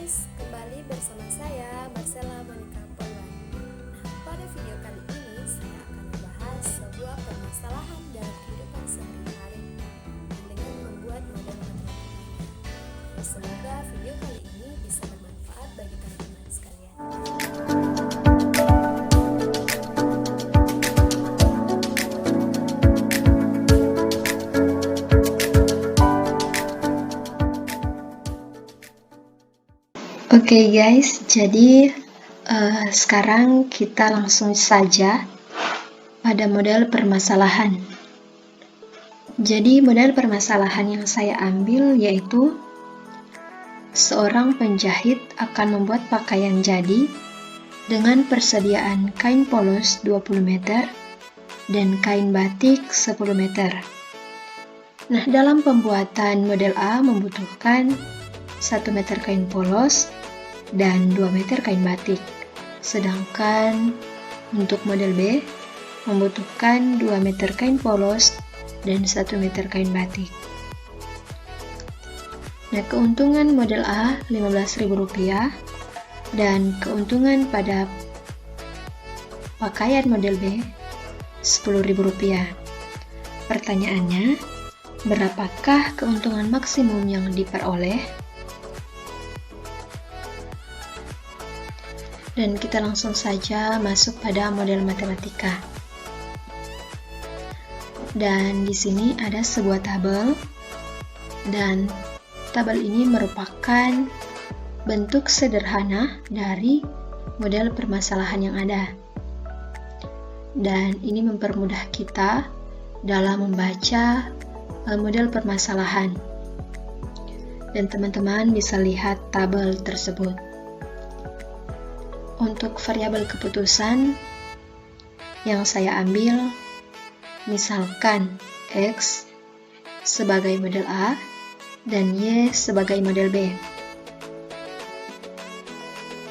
guys, kembali bersama saya Marcella Monica Polwan. Nah, pada video kali ini saya akan membahas sebuah permasalahan dalam kehidupan sehari-hari dengan membuat model matematika. Semoga video kali ini bisa bermanfaat bagi teman-teman sekalian. Oke guys, jadi sekarang kita langsung saja pada model permasalahan. Jadi model permasalahan yang saya ambil yaitu seorang penjahit akan membuat pakaian jadi dengan persediaan kain polos 20 meter dan kain batik 10 meter. Nah, dalam pembuatan model A membutuhkan 1 meter kain polos dan 2 meter kain batik. Sedangkan untuk model B membutuhkan 2 meter kain polos dan 1 meter kain batik. Nah, keuntungan model A Rp15.000 dan keuntungan pada pakaian model B Rp10.000. Pertanyaannya, berapakah keuntungan maksimum yang diperoleh? Dan kita langsung saja masuk pada model matematika. Dan di sini ada sebuah tabel, dan tabel ini merupakan bentuk sederhana dari model permasalahan yang ada. Dan ini mempermudah kita dalam membaca model permasalahan. Dan teman-teman bisa lihat tabel tersebut. Untuk variabel keputusan yang saya ambil, misalkan X sebagai model A dan Y sebagai model B.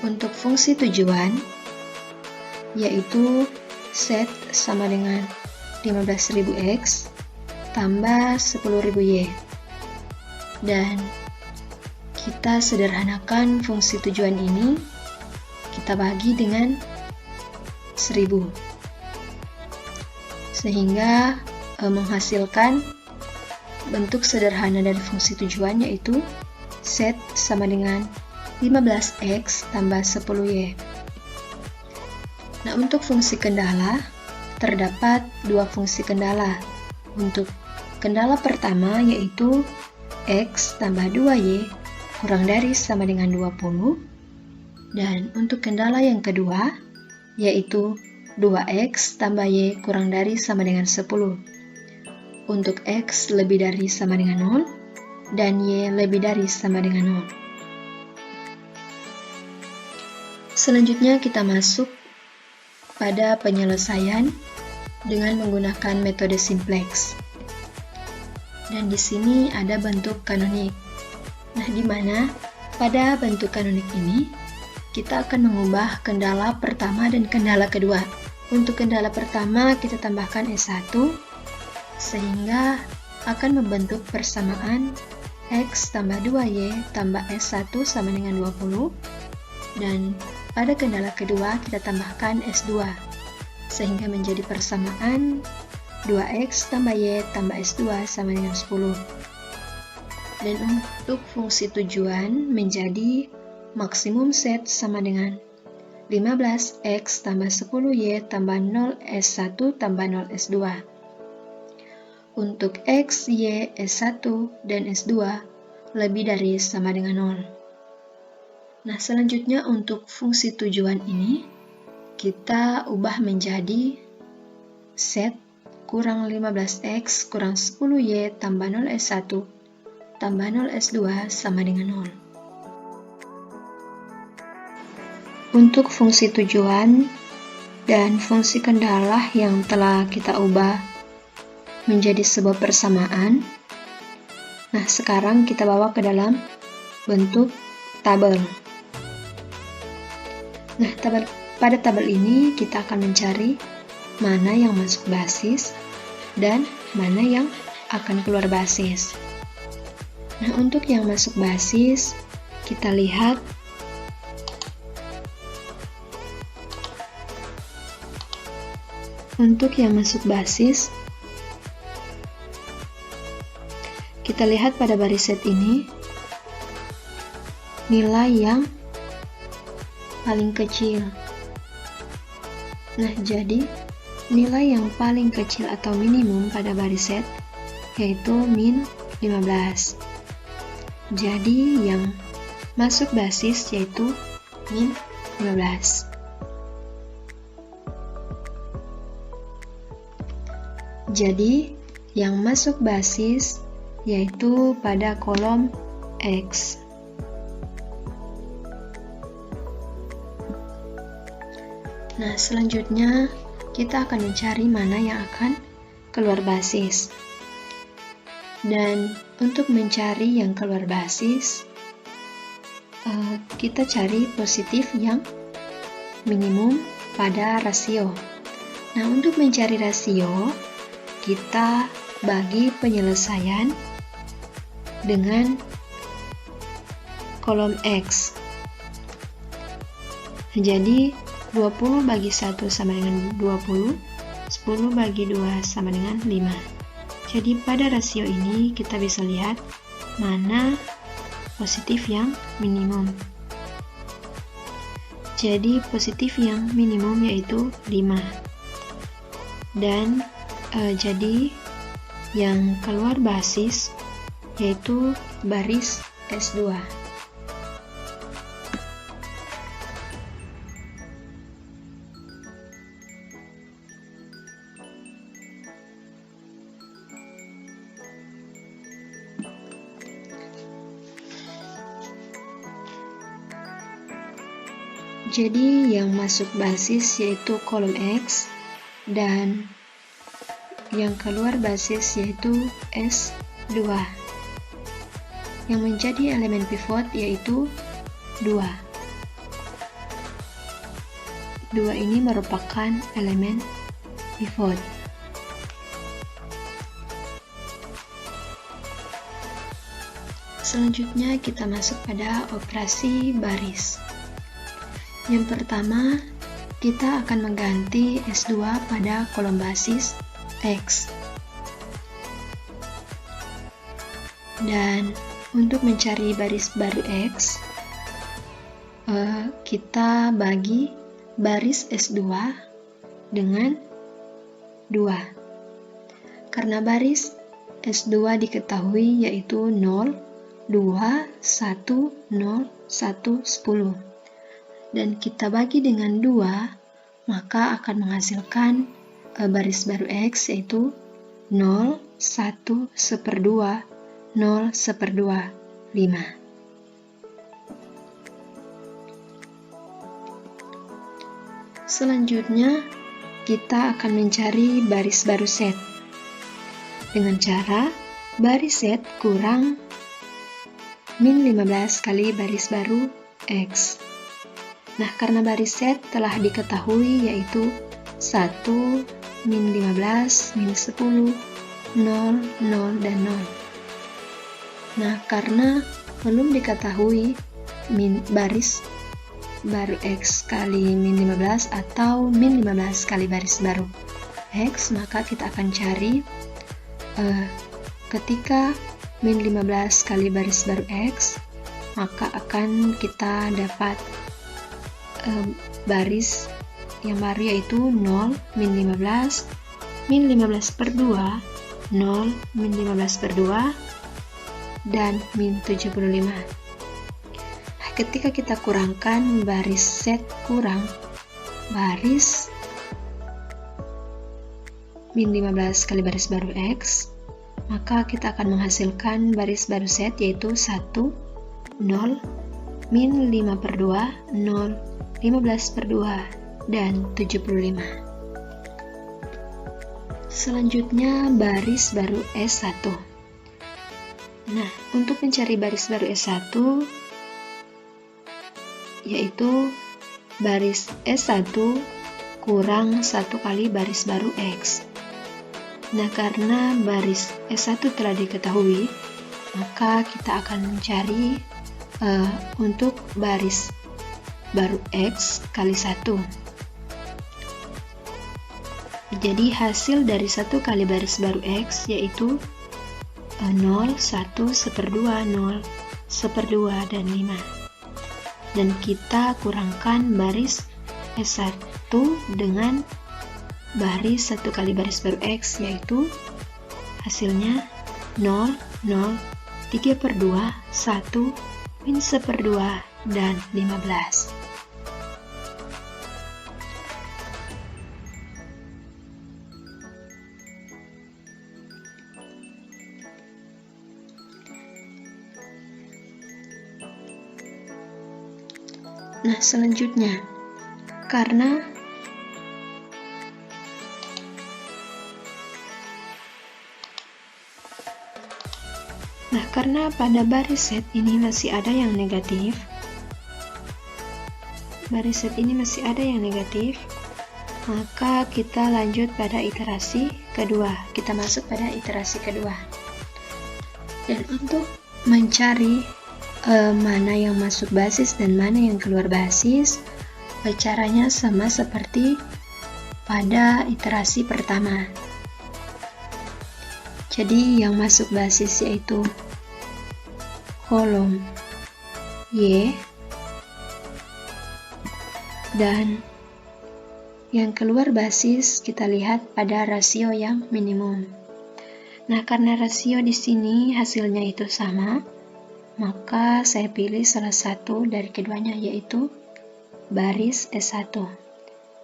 Untuk fungsi tujuan, yaitu Z sama dengan 15.000X tambah 10.000Y. Dan kita sederhanakan fungsi tujuan ini, kita bagi dengan 1000 sehingga menghasilkan bentuk sederhana dari fungsi tujuan, yaitu Z sama dengan 15X tambah 10Y. Nah, untuk fungsi kendala terdapat dua fungsi kendala. Untuk kendala pertama yaitu X tambah 2Y kurang dari sama dengan 20. Dan untuk kendala yang kedua, yaitu 2X tambah Y kurang dari sama dengan 10. Untuk X lebih dari sama dengan 0, dan Y lebih dari sama dengan 0. Selanjutnya kita masuk pada penyelesaian dengan menggunakan metode simplex. Dan di sini ada bentuk kanonik. Nah, di mana pada bentuk kanonik ini kita akan mengubah kendala pertama dan kendala kedua. Untuk kendala pertama kita tambahkan S1 sehingga akan membentuk persamaan X tambah 2Y tambah S1 sama dengan 20. Dan pada kendala kedua kita tambahkan S2 sehingga menjadi persamaan 2X tambah Y tambah S2 sama dengan 10. Dan untuk fungsi tujuan menjadi maksimum Z sama dengan 15X tambah 10Y tambah 0S1 tambah 0S2. Untuk X, Y, S1, dan S2 lebih dari sama dengan 0. Nah, selanjutnya untuk fungsi tujuan ini kita ubah menjadi Z kurang 15X kurang 10Y tambah 0S1 tambah 0S2 sama dengan 0. Untuk fungsi tujuan dan fungsi kendala yang telah kita ubah menjadi sebuah persamaan, nah sekarang kita bawa ke dalam bentuk tabel. Nah, pada tabel ini kita akan mencari mana yang masuk basis dan mana yang akan keluar basis. Nah, untuk yang masuk basis, kita lihat untuk yang masuk basis, kita lihat pada baris set ini, nilai yang paling kecil. Nah, jadi nilai yang paling kecil atau minimum pada baris set yaitu min 15. Jadi yang masuk basis yaitu min 15. Jadi yang masuk basis yaitu pada kolom X. Nah, selanjutnya kita akan mencari mana yang akan keluar basis. Dan untuk mencari yang keluar basis, kita cari positif yang minimum pada rasio. Nah, untuk mencari rasio, kita bagi penyelesaian dengan kolom X. Jadi 20 bagi 1 sama dengan 20, 10 bagi 2 sama dengan 5. Jadi pada rasio ini kita bisa lihat mana positif yang minimum. Jadi positif yang minimum yaitu 5. Dan jadi yang keluar basis yaitu baris S2. Jadi yang masuk basis yaitu kolom X dan yang keluar basis yaitu S2. Yang menjadi elemen pivot yaitu 2. 2 ini merupakan elemen pivot. Selanjutnya kita masuk pada operasi baris. Yang pertama, kita akan mengganti S2 pada kolom basis X. Dan untuk mencari baris baru X, kita bagi baris S2 dengan 2. Karena baris S2 diketahui yaitu 0, 2, 1, 0, 1, 10. Dan kita bagi dengan 2, maka akan menghasilkan baris baru X yaitu 0, 1, 1/2, 0, 1/2, 5. Selanjutnya, kita akan mencari baris baru set dengan cara baris set kurang min 15 kali baris baru X. Nah, karena baris set telah diketahui yaitu 1, min 15, min 10, 0, 0, dan 0. Nah, karena belum diketahui baris baru X kali min 15 atau min 15 kali baris baru X, maka kita akan cari ketika min 15 kali baris baru X, maka akan kita dapat baris yang baru yaitu 0, min 15, min 15/2, 0, min 15/2, dan min 75. Nah, ketika kita kurangkan baris set kurang baris min 15 kali baris baru X, maka kita akan menghasilkan baris baru set yaitu 1, 0, min 5/2, 0, 15/2, dan 75. Selanjutnya baris baru S1. Nah, untuk mencari baris baru S1 yaitu baris S1 kurang 1 kali baris baru X. Nah, karena baris S1 telah diketahui, maka kita akan mencari untuk baris baru X kali 1. jadi hasil dari 1 kali baris baru X yaitu 0, 1, 1/2, 0, 1/2, dan 5. Dan kita kurangkan baris S1 dengan baris 1 kali baris baru X, yaitu hasilnya 0, 0, 3/2, 1, min 1/2, dan 15. Nah, selanjutnya, karena pada baris set ini masih ada yang negatif, maka kita lanjut pada iterasi kedua. Kita masuk pada iterasi kedua. Dan untuk mencari mana yang masuk basis dan mana yang keluar basis, caranya sama seperti pada iterasi pertama. Jadi yang masuk basis yaitu kolom Y, dan yang keluar basis kita lihat pada rasio yang minimum. Nah, karena rasio di sini hasilnya itu sama, maka saya pilih salah satu dari keduanya, yaitu baris S1.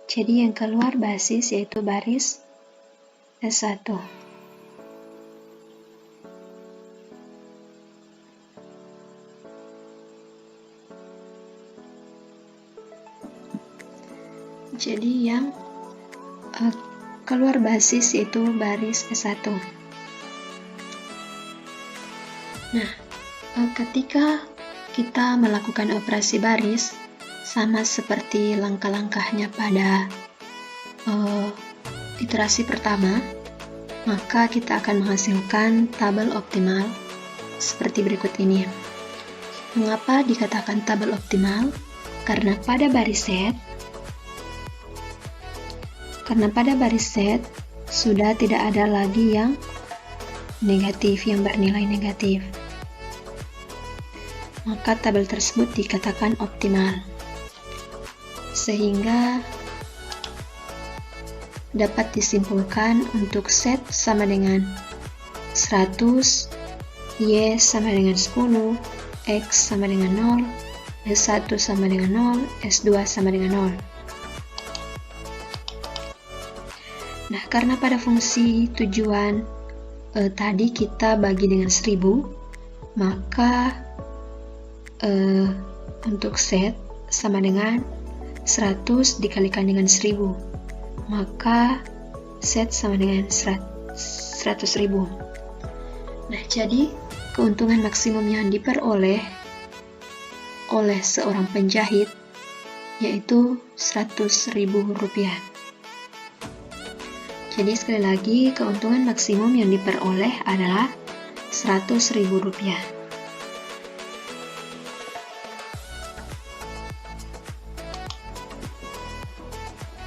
Jadi yang keluar basis yaitu baris S1. Jadi yang keluar basis yaitu baris S1. Nah, ketika kita melakukan operasi baris, sama seperti langkah-langkahnya pada iterasi pertama, maka kita akan menghasilkan tabel optimal seperti berikut ini. Mengapa dikatakan tabel optimal? Karena pada baris set sudah tidak ada lagi yang negatif, yang bernilai negatif. Maka tabel tersebut dikatakan optimal, sehingga dapat disimpulkan untuk set sama dengan 100, Y sama dengan 10, X sama dengan 0, S1 sama dengan 0, S2 sama dengan 0. Nah, karena pada fungsi tujuan tadi kita bagi dengan 1000, maka untuk set sama dengan 100 dikalikan dengan 1000, maka set sama dengan 100.000. Nah, jadi keuntungan maksimum yang diperoleh oleh seorang penjahit yaitu Rp100.000. Jadi sekali lagi, keuntungan maksimum yang diperoleh adalah Rp100.000.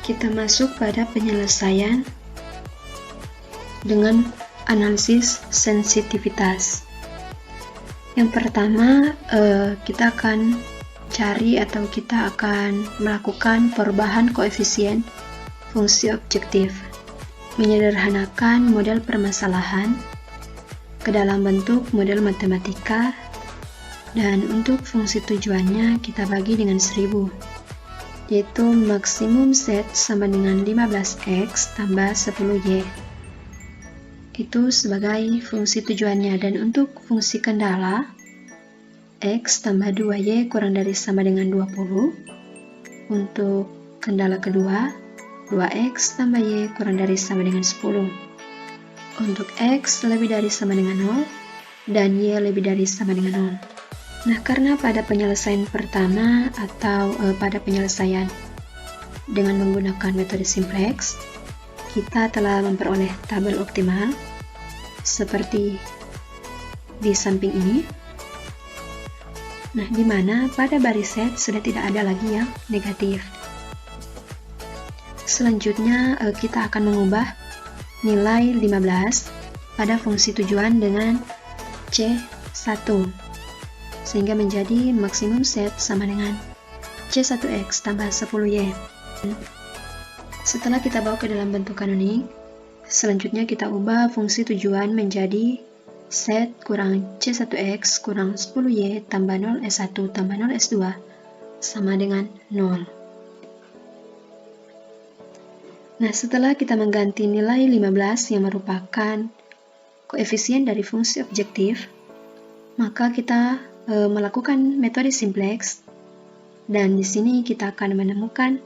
Kita masuk pada penyelesaian dengan analisis sensitivitas. Yang pertama, kita akan cari atau kita akan melakukan perubahan koefisien fungsi objektif, menyederhanakan model permasalahan ke dalam bentuk model matematika, dan untuk fungsi tujuannya kita bagi dengan 1000, yaitu maksimum set sama dengan 15x tambah 10y. Itu sebagai fungsi tujuannya. Dan untuk fungsi kendala, x tambah 2y kurang dari sama dengan 20. Untuk kendala kedua, 2x tambah y kurang dari sama dengan 10. Untuk x lebih dari sama dengan 0 dan y lebih dari sama dengan 0. Nah, karena pada penyelesaian pertama atau pada penyelesaian dengan menggunakan metode simplex, kita telah memperoleh tabel optimal seperti di samping ini. Nah, di mana pada baris set sudah tidak ada lagi yang negatif. Selanjutnya kita akan mengubah nilai 15 pada fungsi tujuan dengan C1 sehingga menjadi maksimum set sama dengan C1X tambah 10Y. Setelah kita bawa ke dalam bentuk kanonik, selanjutnya kita ubah fungsi tujuan menjadi set kurang C1X kurang 10Y tambah 0S1 tambah 0S2 sama dengan 0. Nah, setelah kita mengganti nilai 15 yang merupakan koefisien dari fungsi objektif, maka kita melakukan metode simplex, dan di sini kita akan menemukan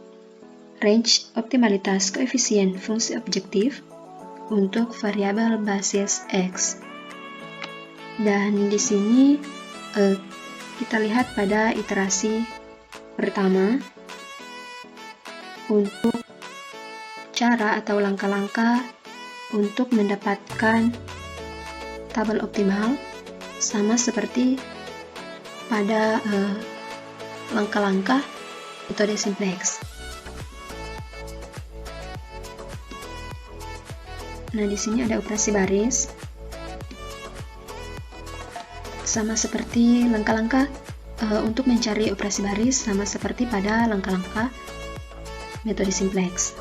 range optimalitas koefisien fungsi objektif untuk variabel basis X. Dan di sini kita lihat pada iterasi pertama untuk cara atau langkah-langkah untuk mendapatkan tabel optimal sama seperti pada langkah-langkah metode simplex. Nah, di sini ada operasi baris sama seperti langkah-langkah untuk mencari operasi baris sama seperti pada langkah-langkah metode simplex.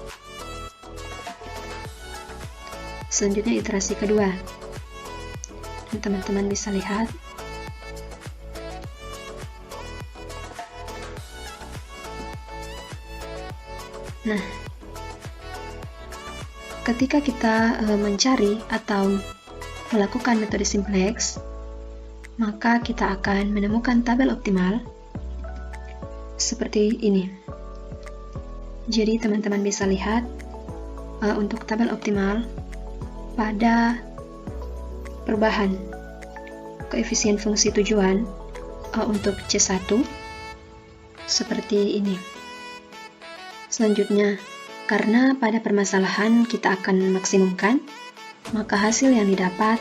Selanjutnya iterasi kedua, dan teman-teman bisa lihat nah, ketika kita mencari atau melakukan metode simplex, maka kita akan menemukan tabel optimal seperti ini. Jadi teman-teman bisa lihat untuk tabel optimal pada perubahan koefisien fungsi tujuan untuk C1 seperti ini. Selanjutnya, karena pada permasalahan kita akan maksimumkan, maka hasil yang didapat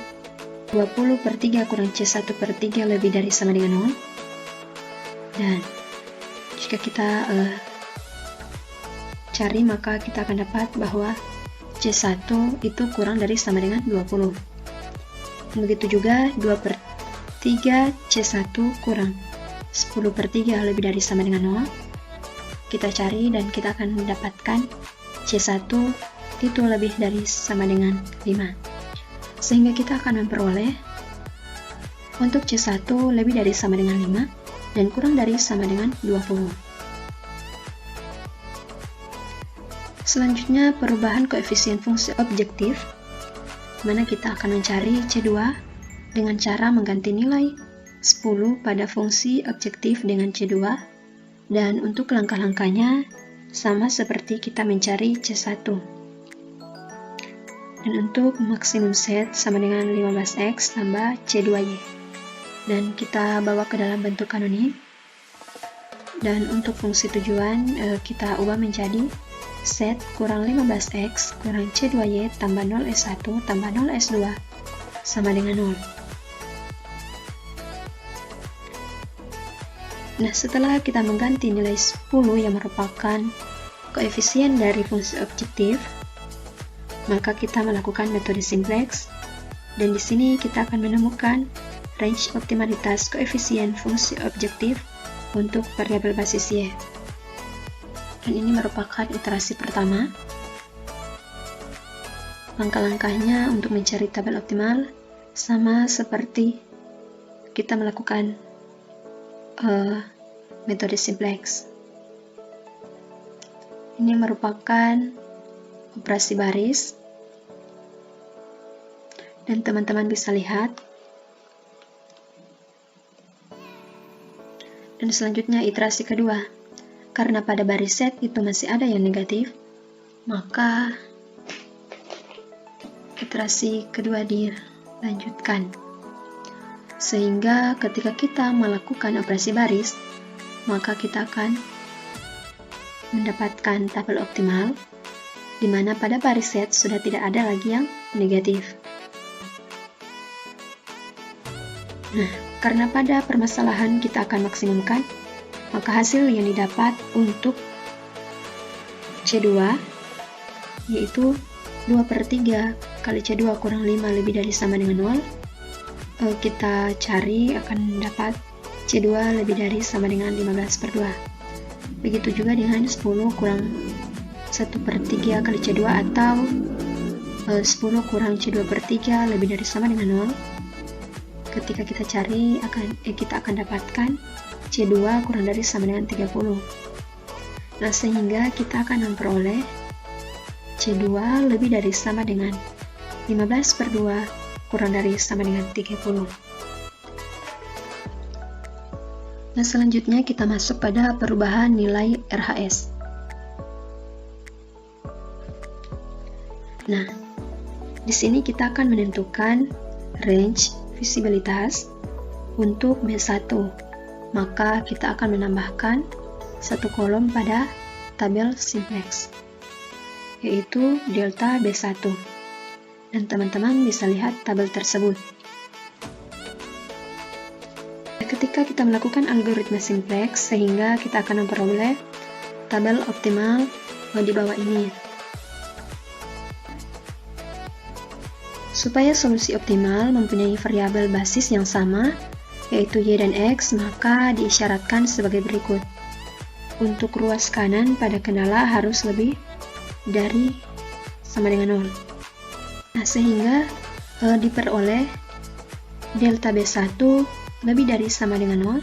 20/3 kurang C1/3 lebih dari sama dengan 0. Dan jika kita cari, maka kita akan dapat bahwa C1 itu kurang dari sama dengan 20. Begitu juga 2/3 C1 kurang 10/3 lebih dari sama dengan 0. Kita cari dan kita akan mendapatkan C1 itu lebih dari sama dengan 5. Sehingga kita akan memperoleh untuk C1 lebih dari sama dengan 5 dan kurang dari sama dengan 20. Selanjutnya perubahan koefisien fungsi objektif, mana kita akan mencari C2 dengan cara mengganti nilai 10 pada fungsi objektif dengan C2, dan untuk langkah-langkahnya sama seperti kita mencari C1. Dan untuk maksimum set sama dengan 15X tambah C2Y. Dan kita bawa ke dalam bentuk kanonik. Dan untuk fungsi tujuan kita ubah menjadi set kurang 15X kurang C2Y tambah 0S1 tambah 0S2 sama dengan 0. Nah, setelah kita mengganti nilai 10 yang merupakan koefisien dari fungsi objektif, maka kita melakukan metode simplex, dan di sini kita akan menemukan range optimalitas koefisien fungsi objektif untuk variabel basis Y. Dan ini merupakan iterasi pertama. Langkah-langkahnya untuk mencari tabel optimal sama seperti kita melakukan metode simplex. Ini merupakan operasi baris, dan teman-teman bisa lihat. Dan selanjutnya iterasi kedua. Karena pada baris set itu masih ada yang negatif, maka iterasi kedua dilanjutkan. Sehingga ketika kita melakukan operasi baris, maka kita akan mendapatkan tabel optimal, di mana pada baris set sudah tidak ada lagi yang negatif. Nah, karena pada permasalahan kita akan maksimumkan, maka hasil yang didapat untuk C2 yaitu 2/3 kali C2 kurang 5 lebih dari sama dengan 0. Kita cari akan dapat C2 lebih dari sama dengan 15/2. Begitu juga dengan 10 kurang 1/3 kali C2 atau 10 kurang C2/3 lebih dari sama dengan 0. Ketika kita cari kita akan dapatkan C2 kurang dari sama dengan 30. Nah, sehingga kita akan memperoleh C2 lebih dari sama dengan 15/2 kurang dari sama dengan 30. Nah, selanjutnya kita masuk pada perubahan nilai RHS. Nah, di sini kita akan menentukan range visibilitas untuk B1. Maka kita akan menambahkan satu kolom pada tabel simplex, yaitu delta B1. Dan teman-teman bisa lihat tabel tersebut. Ketika kita melakukan algoritma simplex, sehingga kita akan memperoleh tabel optimal di bawah ini. Supaya solusi optimal mempunyai variabel basis yang sama, yaitu Y dan X, maka diisyaratkan sebagai berikut. Untuk ruas kanan pada kendala harus lebih dari sama dengan 0. Nah, sehingga diperoleh delta B1 lebih dari sama dengan 0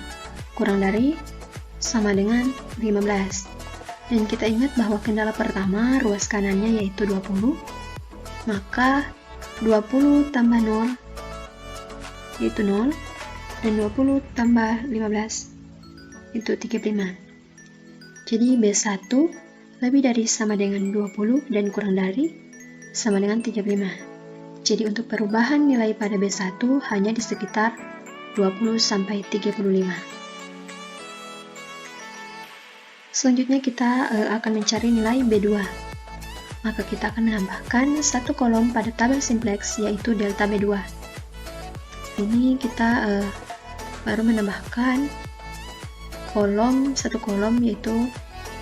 kurang dari sama dengan 15. Dan kita ingat bahwa kendala pertama ruas kanannya yaitu 20, maka 20 tambah 0 yaitu 0, dan 20 tambah 15 itu 35. Jadi B1 lebih dari sama dengan 20 dan kurang dari sama dengan 35. Jadi untuk perubahan nilai pada B1 hanya di sekitar 20-35. Selanjutnya kita akan mencari nilai B2. Maka kita akan menambahkan satu kolom pada tabel simplex, yaitu delta B2. Ini kita baru menambahkan satu kolom, yaitu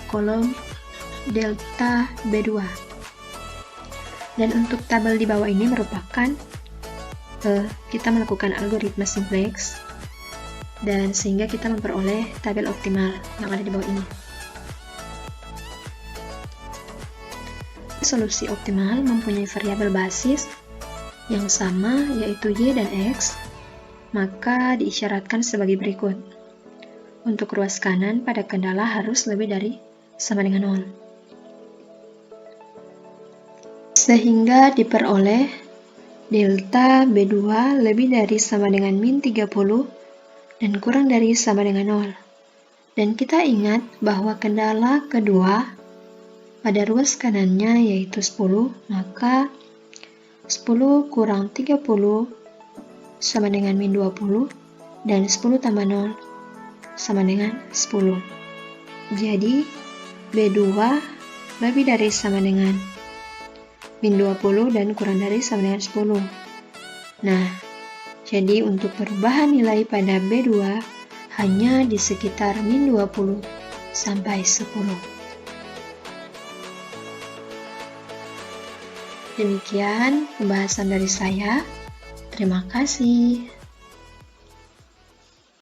kolom delta B2. Dan untuk tabel di bawah ini merupakan kita melakukan algoritma simplex, dan sehingga kita memperoleh tabel optimal yang ada di bawah ini. Solusi optimal mempunyai variabel basis yang sama, yaitu Y dan X, maka diisyaratkan sebagai berikut. Untuk ruas kanan pada kendala harus lebih dari sama dengan 0. Sehingga diperoleh delta B2 lebih dari sama dengan min 30 dan kurang dari sama dengan 0. Dan kita ingat bahwa kendala kedua pada ruas kanannya yaitu 10, maka 10 kurang 30 sama dengan min 20, dan 10 tambah 0 sama dengan 10. Jadi B2 lebih dari sama dengan min 20 dan kurang dari sama dengan 10. Nah, jadi untuk perubahan nilai pada B2 hanya di sekitar min 20 sampai 10. Demikian pembahasan dari saya. Terima kasih.